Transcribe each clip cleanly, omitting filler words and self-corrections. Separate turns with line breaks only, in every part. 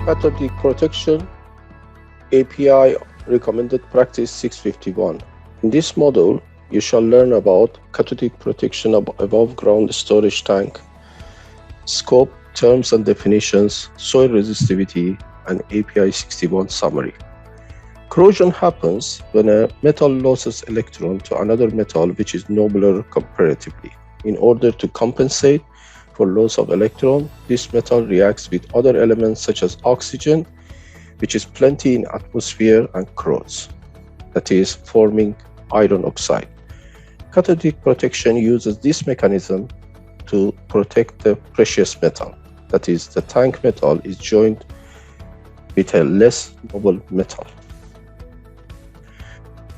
Cathodic Protection API Recommended Practice 651. In this module, you shall learn about cathodic protection of above-ground storage tank, scope, terms and definitions, soil resistivity, and API 61 summary. Corrosion happens when a metal loses electron to another metal which is nobler comparatively. In order to compensate for loss of electron, this metal reacts with other elements such as oxygen, which is plenty in atmosphere, and corrodes, that is, forming iron oxide. Cathodic protection uses this mechanism to protect the precious metal, that is, the tank metal is joined with a less noble metal.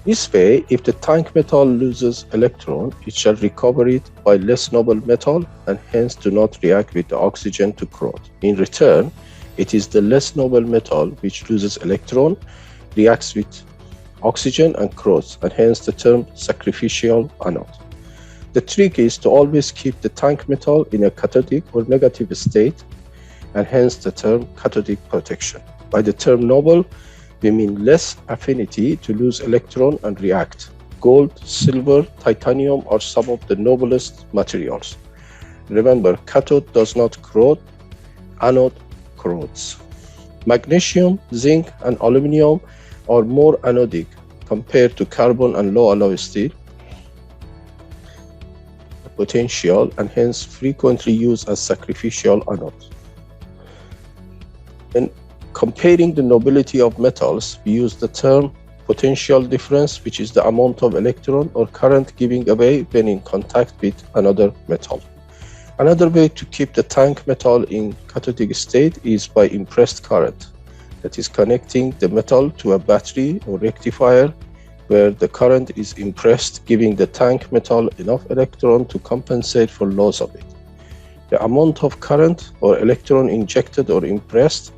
This way, if the tank metal loses electron, it shall recover it by less noble metal and hence do not react with the oxygen to corrode. In return, it is the less noble metal which loses electron, reacts with oxygen and corrodes, and hence the term sacrificial anode. The trick is to always keep the tank metal in a cathodic or negative state, and hence the term cathodic protection. By the term noble, we mean less affinity to lose electron and react. Gold, silver, titanium are some of the noblest materials. Remember, cathode does not corrode, anode corrodes. Magnesium, zinc, and aluminum are more anodic compared to carbon and low alloy steel potential, and hence frequently used as sacrificial anodes. When comparing the nobility of metals, we use the term potential difference, which is the amount of electron or current giving away when in contact with another metal. Another way to keep the tank metal in cathodic state is by impressed current, that is, connecting the metal to a battery or rectifier where the current is impressed, giving the tank metal enough electron to compensate for loss of it. The amount of current or electron injected or impressed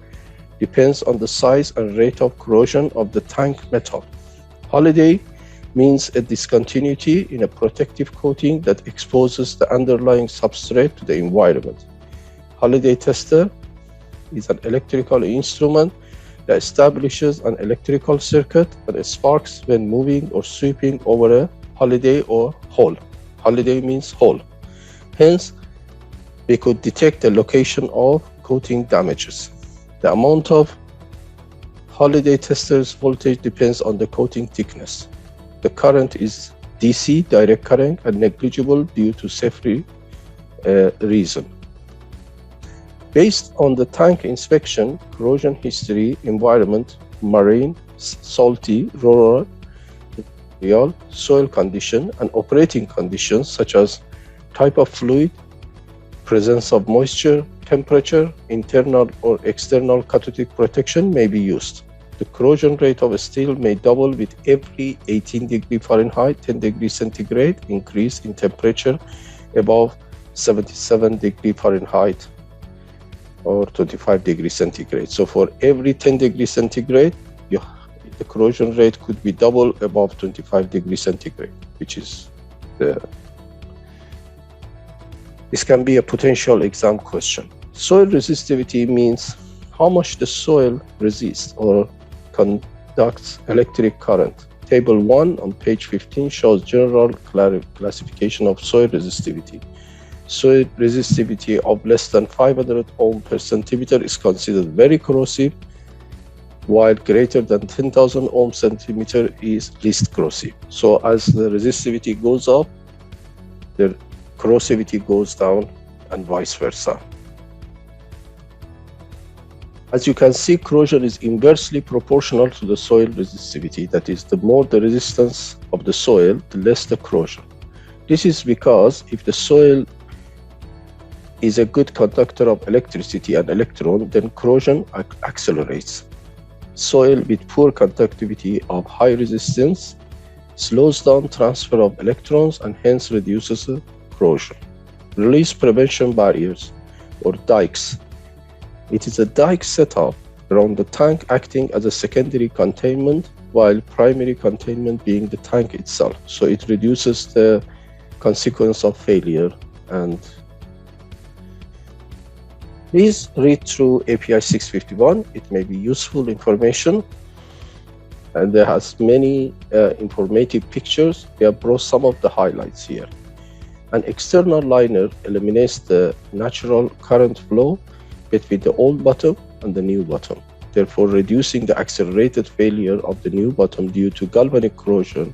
depends on the size and rate of corrosion of the tank metal. Holiday means a discontinuity in a protective coating that exposes the underlying substrate to the environment. Holiday tester is an electrical instrument that establishes an electrical circuit and sparks when moving or sweeping over a holiday or hole. Holiday means hole. Hence, we could detect the location of coating damages. The amount of holiday tester's voltage depends on the coating thickness. The current is DC, direct current, and negligible due to safety reason. Based on the tank inspection, corrosion history, environment, marine, salty, rural, soil condition, and operating conditions such as type of fluid, presence of moisture, temperature, internal or external cathodic protection may be used. The corrosion rate of steel may double with every 18 degrees Fahrenheit, 10 degrees centigrade increase in temperature above 77 degrees Fahrenheit or 25 degrees centigrade. So for every 10 degrees centigrade, the corrosion rate could be double above 25 degrees centigrade, which is this can be a potential exam question. Soil resistivity means how much the soil resists or conducts electric current. Table 1 on page 15 shows general classification of soil resistivity. Soil resistivity of less than 500 ohm per centimeter is considered very corrosive, while greater than 10,000 ohm centimeter is least corrosive. So as the resistivity goes up, the corrosivity goes down, and vice versa. As you can see, corrosion is inversely proportional to the soil resistivity. That is, the more the resistance of the soil, the less the corrosion. This is because if the soil is a good conductor of electricity and electron, then corrosion accelerates. Soil with poor conductivity of high resistance slows down transfer of electrons and hence reduces corrosion. Release prevention barriers or dikes. It is a dike setup around the tank acting as a secondary containment, while primary containment being the tank itself. So it reduces the consequence of failure and Please read through API 651. It may be useful information, and there has many informative pictures. We have brought some of the highlights here. An external liner eliminates the natural current flow between the old bottom and the new bottom, therefore reducing the accelerated failure of the new bottom due to galvanic corrosion,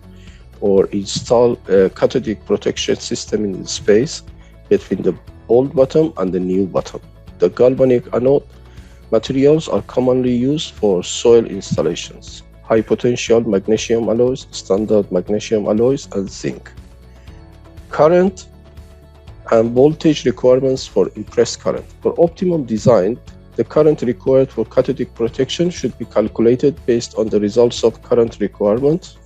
or install a cathodic protection system in the space between the old bottom and the new bottom. The galvanic anode materials are commonly used for soil installations: high potential magnesium alloys, standard magnesium alloys, and zinc. Current and voltage requirements for impressed current. For optimum design, the current required for cathodic protection should be calculated based on the results of current requirement.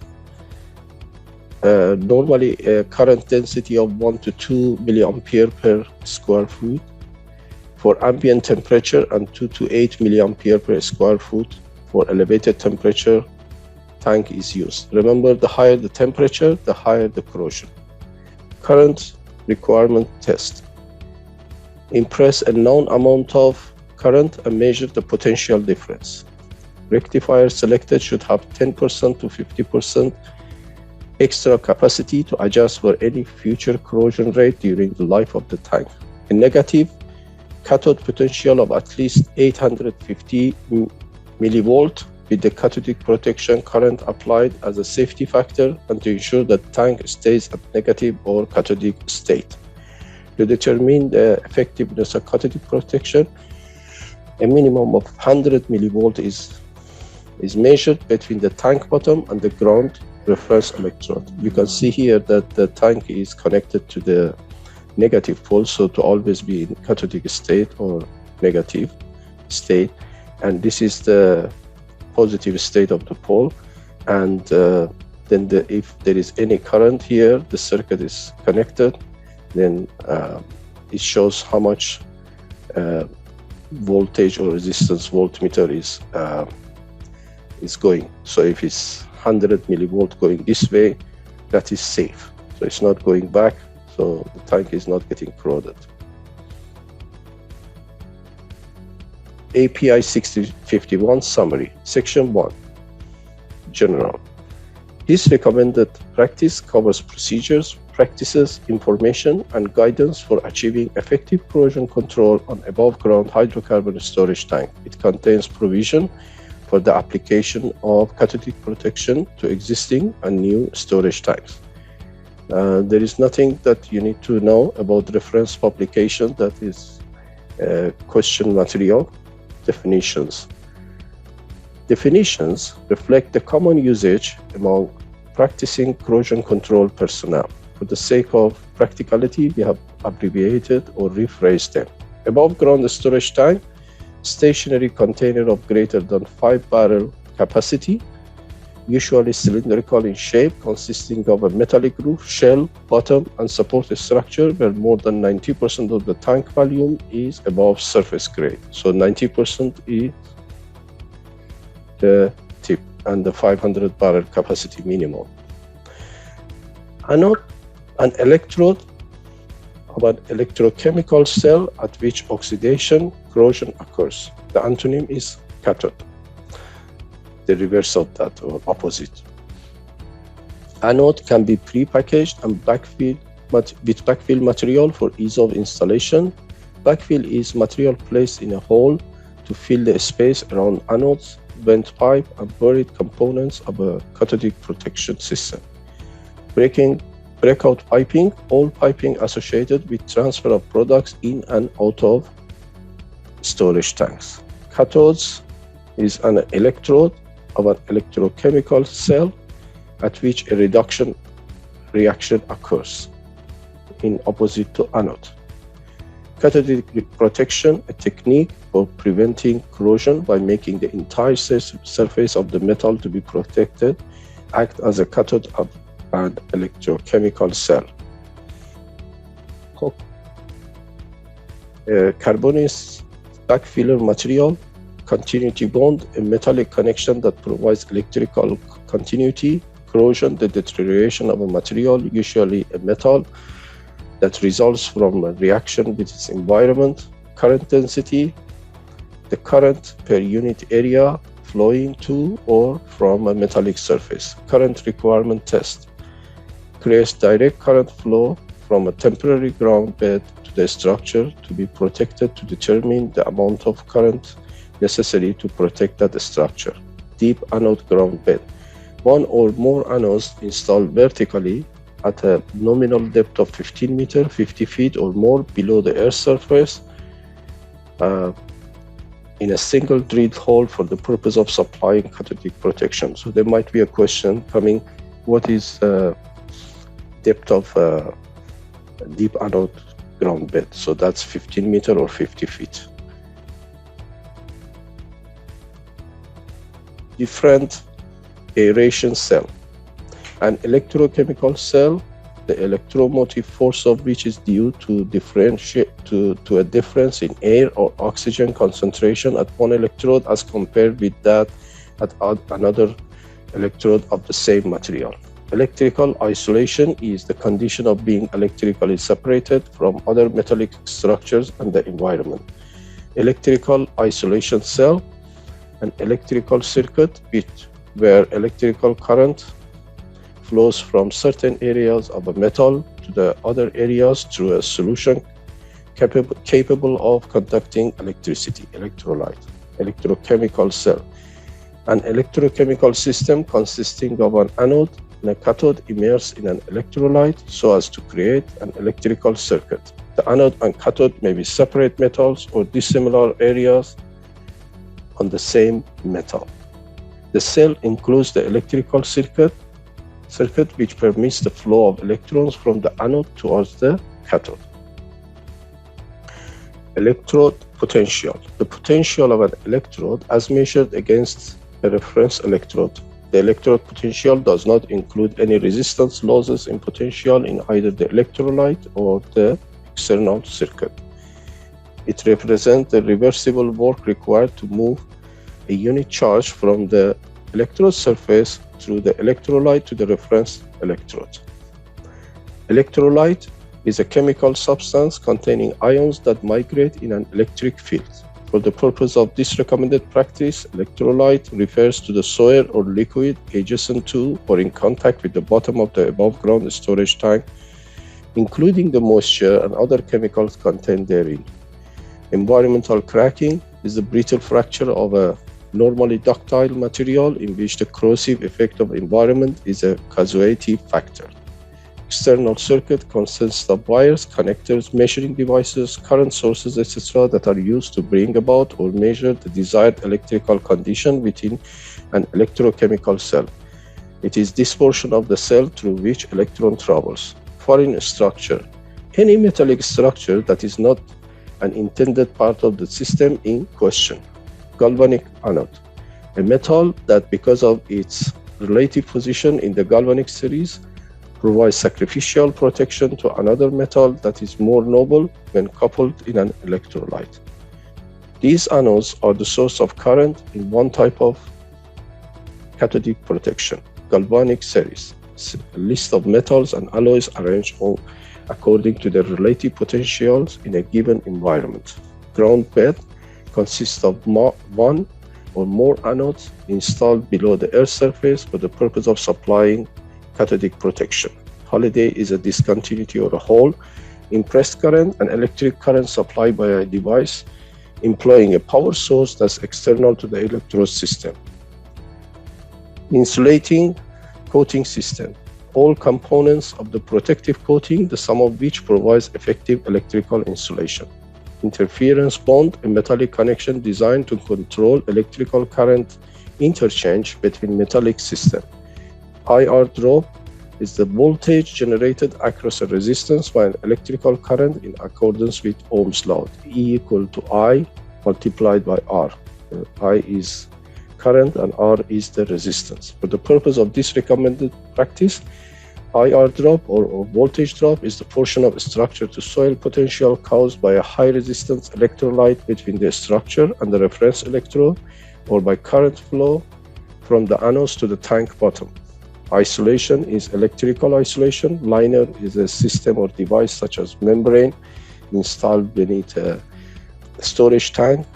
Normally, a current density of 1 to 2 milliampere per square foot for ambient temperature, and 2 to 8 milliampere per square foot for elevated temperature tank is used. Remember, the higher the temperature, the higher the corrosion. Current requirement test. Impress a known amount of current and measure the potential difference. Rectifier selected should have 10% to 50% extra capacity to adjust for any future corrosion rate during the life of the tank. A negative, cathode potential of at least 850 millivolt with the cathodic protection current applied as a safety factor, and to ensure that tank stays at negative or cathodic state. To determine the effectiveness of cathodic protection, a minimum of 100 millivolt is measured between the tank bottom and the ground reference electrode. You can see here that the tank is connected to the negative pole, so to always be in cathodic state or negative state, and this is the positive state of the pole. And then if there is any current here, the circuit is connected, then it shows how much voltage or resistance voltmeter is going. So if it's 100 millivolt going this way, that is safe, so it's not going back, so the tank is not getting corroded. API 651 summary. Section 1, general. This recommended practice covers procedures, practices, information, and guidance for achieving effective corrosion control on above-ground hydrocarbon storage tank. It contains provision for the application of cathodic protection to existing and new storage tanks. There is nothing that you need to know about reference publication that is question material. Definitions. Definitions reflect the common usage among practicing corrosion control personnel. For the sake of practicality, we have abbreviated or rephrased them. Above ground storage tank, stationary container of greater than 5-barrel capacity, usually cylindrical in shape, consisting of a metallic roof, shell, bottom, and support structure where more than 90% of the tank volume is above surface grade. So 90% is the tip and the 500 barrel capacity minimum. Anode, an electrode of an electrochemical cell at which oxidation, corrosion occurs. The antonym is cathode. The reverse of that, or opposite. Anode can be pre-packaged and backfilled with backfill material for ease of installation. Backfill is material placed in a hole to fill the space around anodes, vent pipe, and buried components of a cathodic protection system. Breakout piping, all piping associated with transfer of products in and out of storage tanks. Cathodes is an electrode of an electrochemical cell at which a reduction reaction occurs, in opposite to anode. Cathodic protection, a technique for preventing corrosion by making the entire surface of the metal to be protected, act as a cathode of an electrochemical cell. Carbonous backfiller material, continuity bond, a metallic connection that provides electrical continuity. Corrosion, the deterioration of a material, usually a metal, that results from a reaction with its environment. current density, the current per unit area flowing to or from a metallic surface. Current requirement test creates direct current flow from a temporary ground bed to the structure to be protected to determine the amount of current necessary to protect that structure. Deep anode ground bed. One or more anodes installed vertically at a nominal depth of 15 meters, 50 feet or more below the Earth's surface in a single drilled hole for the purpose of supplying cathodic protection. So there might be a question coming, what is depth of deep anode ground bed? So that's 15 meters or 50 feet. Different aeration cell. An electrochemical cell, the electromotive force of which is due to a difference in air or oxygen concentration at one electrode as compared with that at another electrode of the same material. Electrical isolation is the condition of being electrically separated from other metallic structures and the environment. Electrical isolation cell, an electrical circuit where electrical current flows from certain areas of a metal to the other areas through a solution capable of conducting electricity, electrolyte. Electrochemical cell, an electrochemical system consisting of an anode and a cathode immersed in an electrolyte so as to create an electrical circuit. The anode and cathode may be separate metals or dissimilar areas on the same metal. The cell includes the electrical circuit which permits the flow of electrons from the anode towards the cathode. Electrode potential. The potential of an electrode as measured against a reference electrode. The electrode potential does not include any resistance losses in potential in either the electrolyte or the external circuit. It represents the reversible work required to move a unit charge from the electrode surface through the electrolyte to the reference electrode. Electrolyte is a chemical substance containing ions that migrate in an electric field. For the purpose of this recommended practice, electrolyte refers to the soil or liquid adjacent to or in contact with the bottom of the above-ground storage tank, including the moisture and other chemicals contained therein. Environmental cracking is the brittle fracture of a normally ductile material in which the corrosive effect of environment is a causative factor. External circuit consists of wires, connectors, measuring devices, current sources, etc. that are used to bring about or measure the desired electrical condition within an electrochemical cell. It is this portion of the cell through which electron travels. Foreign structure. Any metallic structure that is not an intended part of the system in question. Galvanic anode. A metal that, because of its relative position in the galvanic series, provides sacrificial protection to another metal that is more noble when coupled in an electrolyte. These anodes are the source of current in one type of cathodic protection, galvanic series, a list of metals and alloys arranged according to their relative potentials in a given environment. Ground bed consists of one or more anodes installed below the Earth's surface for the purpose of supplying cathodic protection. Holiday is a discontinuity or a hole. Impressed current, an electric current supplied by a device employing a power source that's external to the electrode system. Insulating coating system. All components of the protective coating, the sum of which provides effective electrical insulation. Interference bond, a metallic connection designed to control electrical current interchange between metallic systems. IR drop is the voltage generated across a resistance by an electrical current in accordance with Ohm's law. E equal to I multiplied by R. I is current and R is the resistance. For the purpose of this recommended practice, IR drop or voltage drop is the portion of structure to soil potential caused by a high resistance electrolyte between the structure and the reference electrode, or by current flow from the anodes to the tank bottom. Isolation is electrical isolation. Liner is a system or device such as membrane installed beneath a storage tank.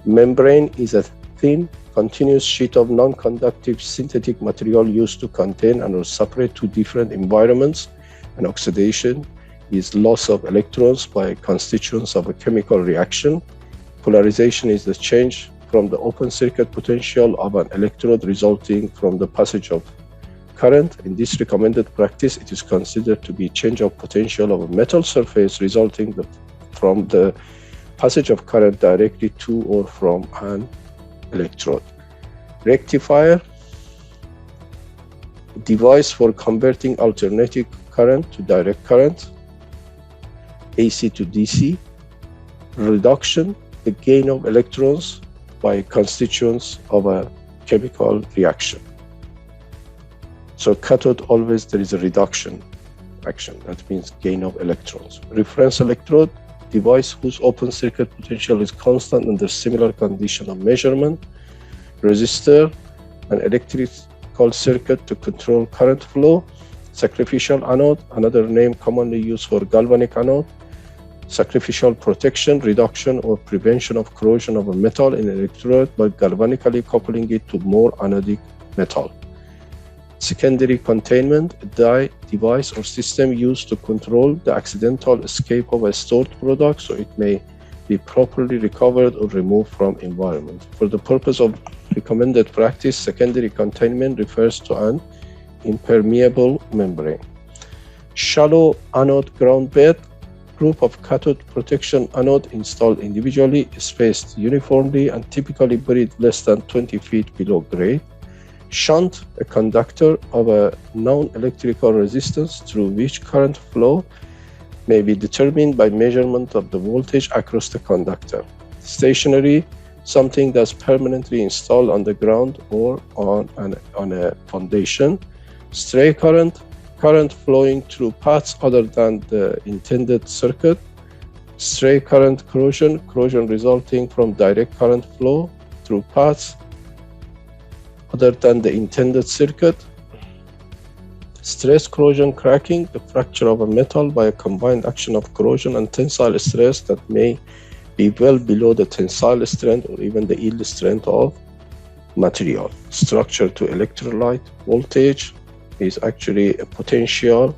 Membrane is a thin, continuous sheet of non-conductive synthetic material used to contain and or separate two different environments. And oxidation is loss of electrons by constituents of a chemical reaction. Polarization is the change from the open circuit potential of an electrode resulting from the passage of current. In this recommended practice, it is considered to be change of potential of a metal surface resulting from the passage of current directly to or from an electrode. Rectifier, device for converting alternating current to direct current, AC to DC. Reduction, the gain of electrons by constituents of a chemical reaction. So cathode, always there is a reduction action. That means gain of electrons. Reference electrode, device whose open circuit potential is constant under similar condition of measurement. Resistor, an electrical circuit to control current flow. Sacrificial anode, another name commonly used for galvanic anode. Sacrificial protection, reduction or prevention of corrosion of a metal in an electrode by galvanically coupling it to more anodic metal. Secondary containment, a device or system used to control the accidental escape of a stored product so it may be properly recovered or removed from environment. For the purpose of recommended practice, secondary containment refers to an impermeable membrane. Shallow anode ground bed, group of cathode protection anode installed individually, spaced uniformly and typically buried less than 20 feet below grade. Shunt, a conductor of a known electrical resistance through which current flow may be determined by measurement of the voltage across the conductor. Stationary, something that's permanently installed on the ground or on a foundation. Stray current, current flowing through paths other than the intended circuit. Stray current corrosion, corrosion resulting from direct current flow through paths other than the intended circuit. Stress corrosion cracking, the fracture of a metal by a combined action of corrosion and tensile stress that may be well below the tensile strength or even the yield strength of material. Structure to electrolyte voltage is actually a potential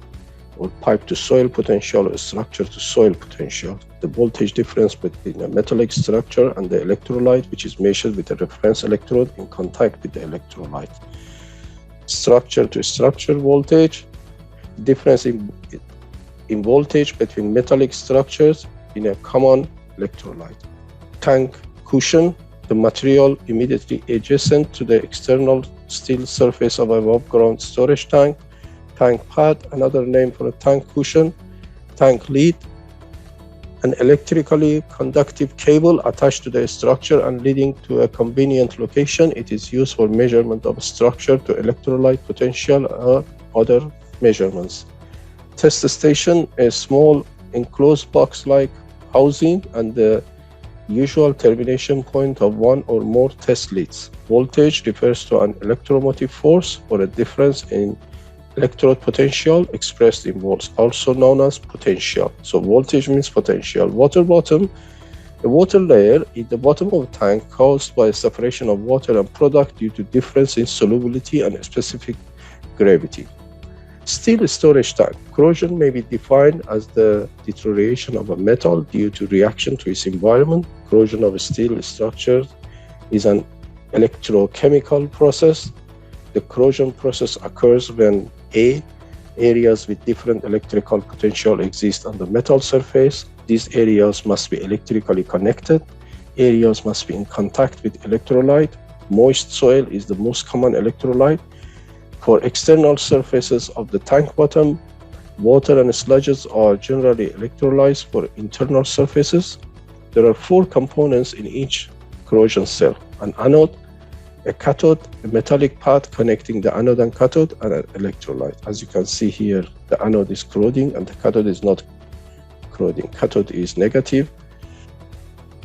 or pipe to soil potential or structure to soil potential. The voltage difference between a metallic structure and the electrolyte, which is measured with a reference electrode in contact with the electrolyte. Structure to structure voltage, difference in voltage between metallic structures in a common electrolyte. Tank cushion, the material immediately adjacent to the external steel surface of above ground storage tank. Tank pad, another name for a tank cushion. Tank lead, an electrically conductive cable attached to the structure and leading to a convenient location. It is used for measurement of structure to electrolyte potential or other measurements. Test station, a small enclosed box-like housing and the usual termination point of one or more test leads. Voltage refers to an electromotive force or a difference in electrode potential expressed in volts, also known as potential. So voltage means potential. Water bottom, a water layer in the bottom of a tank caused by a separation of water and product due to difference in solubility and specific gravity. Steel storage tank. Corrosion may be defined as the deterioration of a metal due to reaction to its environment. Corrosion of a steel structure is an electrochemical process. The corrosion process occurs when areas with different electrical potential exist on the metal surface. These areas must be electrically connected. Areas must be in contact with electrolyte. Moist soil is the most common electrolyte. For external surfaces of the tank bottom, water and sludges are generally electrolytes. For internal surfaces, there are 4 components in each corrosion cell: an anode, a cathode, a metallic pad connecting the anode and cathode, and an electrolyte. As you can see here, the anode is corroding and the cathode is not corroding. Cathode is negative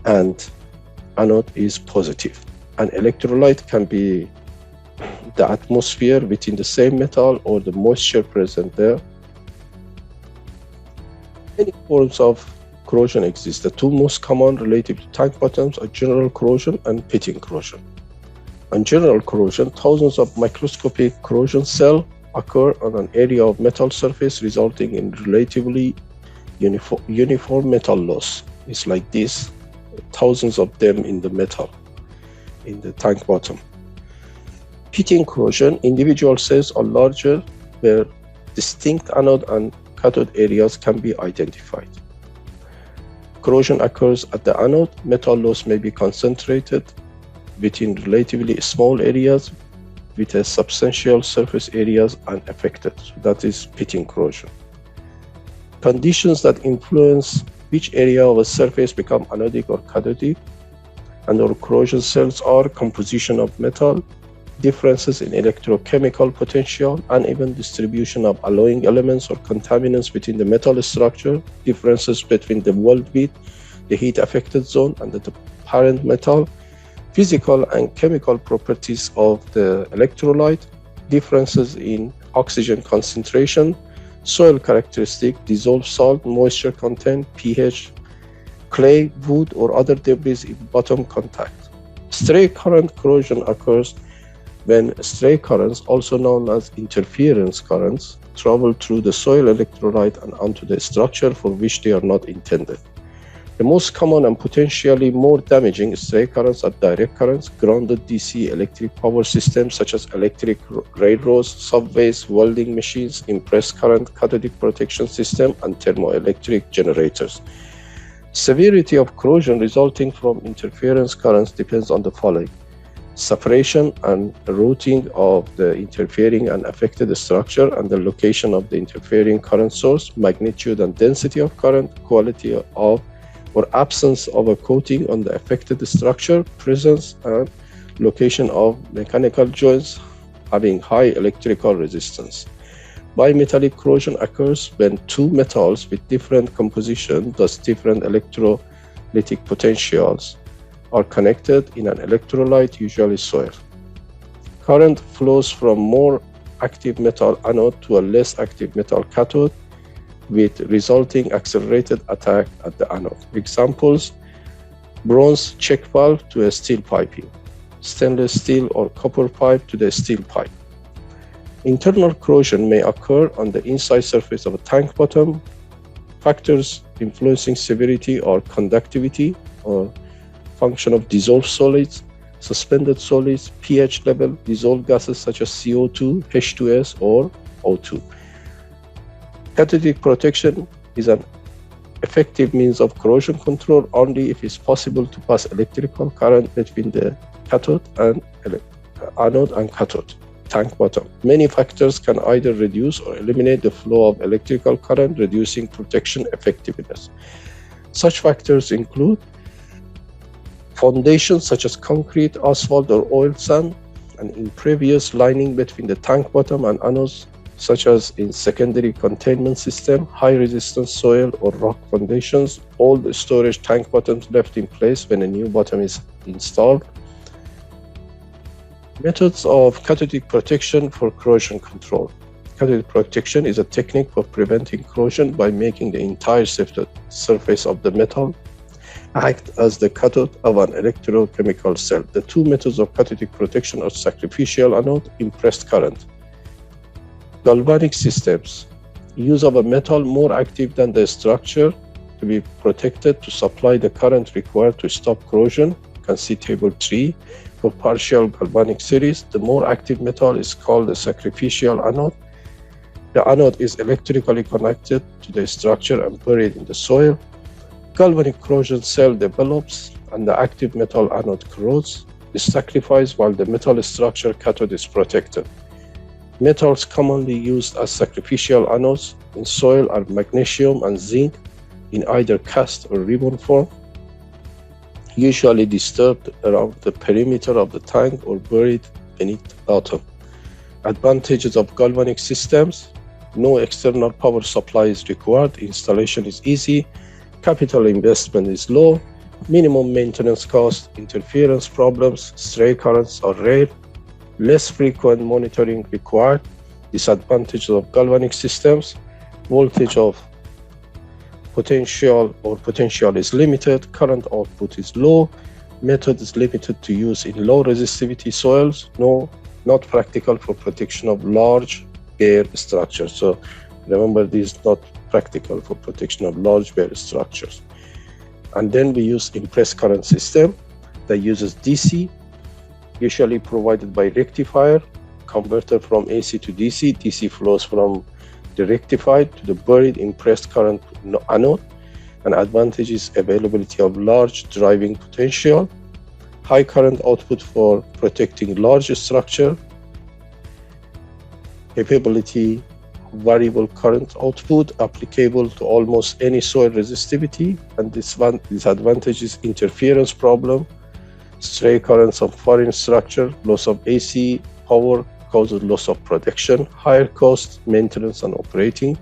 and anode is positive. An electrolyte can be the atmosphere within the same metal or the moisture present there. Many forms of corrosion exists. The two most common related to tank bottoms are general corrosion and pitting corrosion. On general corrosion, thousands of microscopic corrosion cells occur on an area of metal surface, resulting in relatively uniform metal loss. It's like this, thousands of them in the metal, in the tank bottom. Pitting corrosion, individual cells are larger where distinct anode and cathode areas can be identified. Corrosion occurs at the anode. Metal loss may be concentrated within relatively small areas with a substantial surface areas unaffected. So that is pitting corrosion. Conditions that influence which area of a surface become anodic or cathodic and/or corrosion cells are composition of metal, differences in electrochemical potential, uneven distribution of alloying elements or contaminants within the metal structure, differences between the weld width, the heat affected zone, and the parent metal, physical and chemical properties of the electrolyte, differences in oxygen concentration, soil characteristic, dissolved salt, moisture content, pH, clay, wood, or other debris in bottom contact. Stray current corrosion occurs when stray currents, also known as interference currents, travel through the soil electrolyte and onto the structure for which they are not intended. The most common and potentially more damaging stray currents are direct currents, grounded DC electric power systems such as electric railroads, subways, welding machines, impressed current, cathodic protection system, and thermoelectric generators. Severity of corrosion resulting from interference currents depends on the following: separation and routing of the interfering and affected structure and the location of the interfering current source, magnitude and density of current, quality of or absence of a coating on the affected structure, presence and location of mechanical joints having high electrical resistance. Bimetallic corrosion occurs when two metals with different composition, thus different electrolytic potentials, are connected in an electrolyte, usually soil. Current flows from more active metal anode to a less active metal cathode, with resulting accelerated attack at the anode. Examples: bronze check valve to a steel piping, stainless steel or copper pipe to the steel pipe. Internal corrosion may occur on the inside surface of a tank bottom. Factors influencing severity are conductivity or function of dissolved solids, suspended solids, pH level, dissolved gases such as CO2, H2S, or O2. Cathodic protection is an effective means of corrosion control only if it's possible to pass electrical current between the cathode and anode and cathode tank bottom. Many factors can either reduce or eliminate the flow of electrical current, reducing protection effectiveness. Such factors include foundations such as concrete, asphalt, or oil sand, an impervious lining between the tank bottom and anodes, such as in secondary containment system, high resistance soil or rock foundations, old storage tank bottoms left in place when a new bottom is installed. Methods of cathodic protection for corrosion control. Cathodic protection is a technique for preventing corrosion by making the entire surface of the metal act as the cathode of an electrochemical cell. The two methods of cathodic protection are sacrificial anode, impressed current. Galvanic systems. Use of a metal more active than the structure to be protected to supply the current required to stop corrosion. You can see table 3. For partial galvanic series, the more active metal is called the sacrificial anode. The anode is electrically connected to the structure and buried in the soil. Galvanic corrosion cell develops and the active metal anode corrodes, is sacrificed while the metal structure cathode is protected. Metals commonly used as sacrificial anodes in soil are magnesium and zinc in either cast or ribbon form, usually disturbed around the perimeter of the tank or buried beneath the bottom. Advantages of galvanic systems: no external power supply is required, installation is easy, capital investment is low, minimum maintenance cost, interference problems, stray currents are rare, less frequent monitoring required. Disadvantages of galvanic systems: voltage of Potential is limited, current output is low, method is limited to use in low resistivity soils, not practical for protection of large bare structures. So remember, this is not practical for protection of large bare structures. And then we use impressed current system that uses DC, usually provided by rectifier, converter from AC to DC. DC flows from the rectified to the buried impressed current anode. An advantage is availability of large driving potential, high current output for protecting large structure, capability variable current output applicable to almost any soil resistivity, and disadvantage is interference problem, stray currents of foreign structure, loss of AC power causes loss of protection, higher cost maintenance and operating,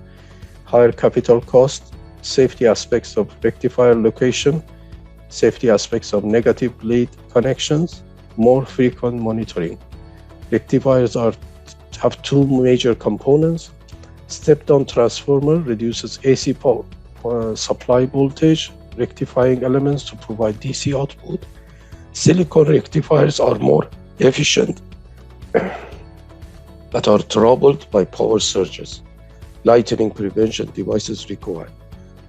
higher capital cost, safety aspects of rectifier location, safety aspects of negative lead connections, more frequent monitoring. Rectifiers have two major components. Step-down transformer reduces AC power supply voltage, rectifying elements to provide DC output. Silicon rectifiers are more efficient but are troubled by power surges. Lightning prevention devices required.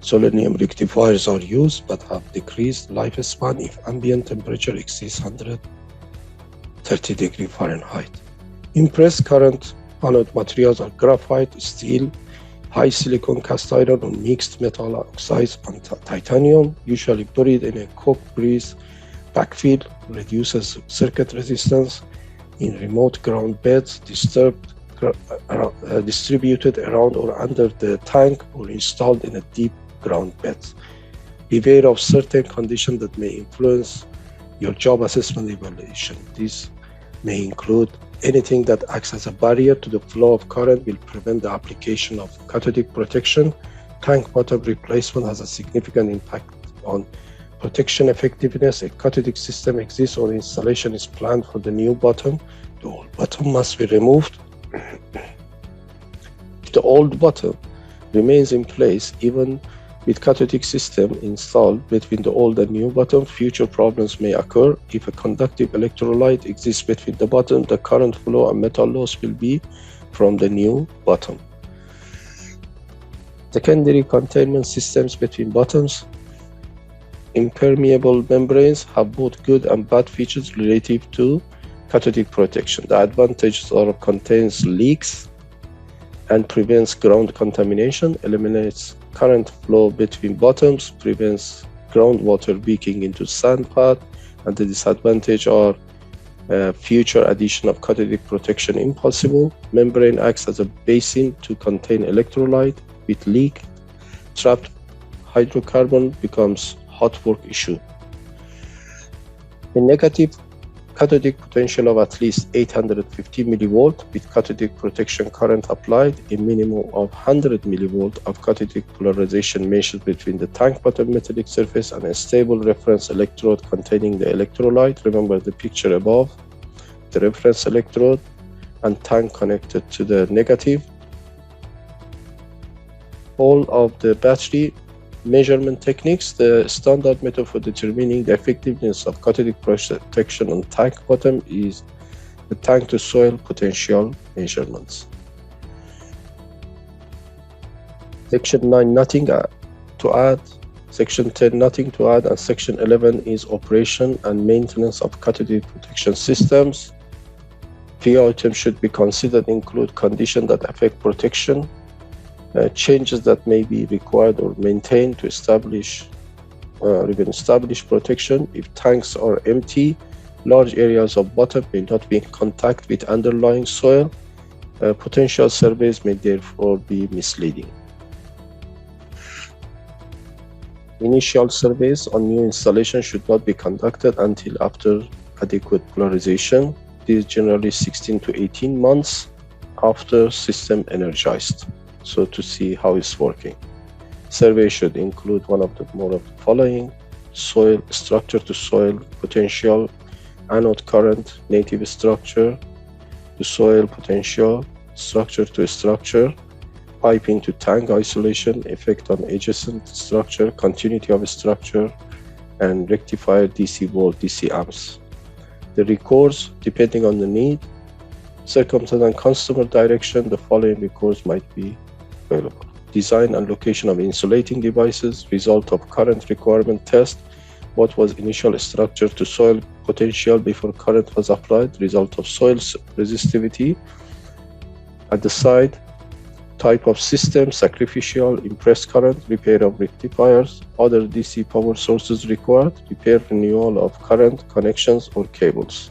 Selenium rectifiers are used but have decreased lifespan if ambient temperature exceeds 130 degrees Fahrenheit. Impressed current anode materials are graphite, steel, high silicon cast iron, or mixed metal oxides and titanium, usually buried in a coke breeze backfill, reduces circuit resistance in remote ground beds, distributed around or under the tank, or installed in a deep ground beds. Beware of certain conditions that may influence your job assessment evaluation. These may include anything that acts as a barrier to the flow of current will prevent the application of cathodic protection. Tank bottom replacement has a significant impact on protection effectiveness. A cathodic system exists or installation is planned for the new bottom. The old bottom must be removed. If the old bottom remains in place, even with cathodic system installed between the old and new bottom, future problems may occur. If a conductive electrolyte exists between the bottom, the current flow and metal loss will be from the new bottom. Secondary containment systems between bottoms. Impermeable membranes have both good and bad features relative to cathodic protection. The advantages are contains leaks and prevents ground contamination, eliminates current flow between bottoms, prevents groundwater leaking into sand pad, and the disadvantage are future addition of cathodic protection impossible. Membrane acts as a basin to contain electrolyte. With leak, trapped hydrocarbon becomes hot work issue. A negative cathodic potential of at least 850 millivolt with cathodic protection current applied, a minimum of 100 millivolt of cathodic polarization measured between the tank bottom metallic surface and a stable reference electrode containing the electrolyte. Remember the picture above, the reference electrode and tank connected to the negative. All of the battery measurement techniques. The standard method for determining the effectiveness of cathodic protection on tank bottom is the tank to soil potential measurements. Section 9, nothing to add. Section 10, nothing to add. And Section 11 is operation and maintenance of cathodic protection systems. Few items should be considered include conditions that affect protection, changes that may be required or maintained to establish protection. If tanks are empty, large areas of bottom may not be in contact with underlying soil. Potential surveys may therefore be misleading. Initial surveys on new installation should not be conducted until after adequate polarization. This is generally 16 to 18 months after system energized. So to see how it's working. Survey should include more of the following: soil, structure to soil potential, anode current, native structure to soil potential, structure to structure, piping to tank isolation, effect on adjacent structure, continuity of structure, and rectifier DC volt, DC amps. The recourse, depending on the need, circumstance and customer direction, the following recourse might be available. Design and location of insulating devices, result of current requirement test, what was initial structure to soil potential before current was applied, result of soil resistivity at the site, type of system, sacrificial, impressed current, repair of rectifiers, other DC power sources required, repair renewal of current connections or cables.